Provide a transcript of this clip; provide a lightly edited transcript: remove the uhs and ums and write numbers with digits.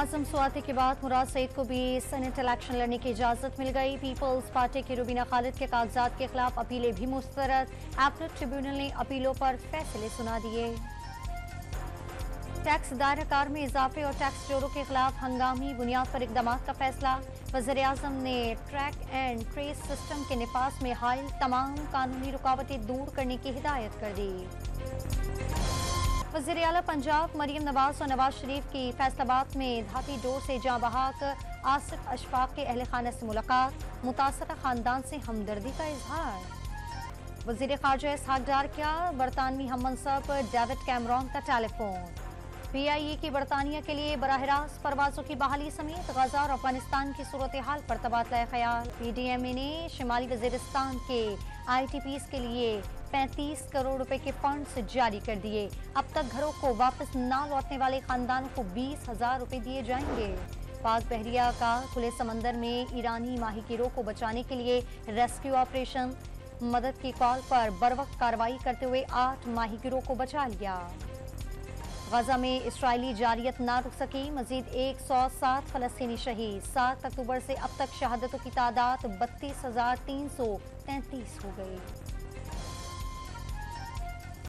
आजम स्वाति के बाद मुराद सईद को भी सेनेट इलेक्शन लड़ने की इजाजत मिल गई। पीपल्स पार्टी की रुबीना खालिद के कागजात के खिलाफ अपीलें भी मुस्तरद। एपलेट ट्रिब्यूनल ने अपीलों पर फैसले सुना दिए। टैक्स दायराकार में इजाफे और टैक्स चोरों के खिलाफ हंगामी बुनियाद पर इकदाम का फैसला। वज़ीर-ए-आज़म ने ट्रैक एंड ट्रेस सिस्टम के निफाज में हायल तमाम कानूनी रुकावटें दूर करने की हिदायत कर दी। वज़ीर आला पंजाब मरियम नवाज और नवाज शरीफ की फैसलाबाद में धाती डोर से जाँ बहाक आसिफ अशफाक के अहल खाना से मुलाकात। मुतासरा खानदान से हमदर्दी का इजहार। वज़ीर ख़ारजा इसहाक डार का बरतानवी हम मनसब डेविड कैमरॉन का टेलीफोन। PIA की बरतानिया के लिए बराह रास्त परवाजों की बहाली समेत गजा और अफगानिस्तान की सूरत हाल पर तबादला ख्याल। PDMA ने शिमाली वजीरिस्तान के ITPs के लिए 35 करोड़ रुपए के फंड्स जारी कर दिए। अब तक घरों को वापस ना लौटने वाले खानदानों को 20,000 रुपए दिए जाएंगे। पाक बहरिया का खुले समंदर में ईरानी माहीगीरों को बचाने के लिए रेस्क्यू ऑपरेशन। मदद की कॉल पर बरवक्त कार्रवाई करते हुए 8 माहीगीरों को बचा लिया। गजा में इस्राइली जारियत ना रुक सकी, मजीद 107 फलस्तीनी शहीद। 7 अक्टूबर से अब तक शहादतों की तादाद 32,333 हो गई।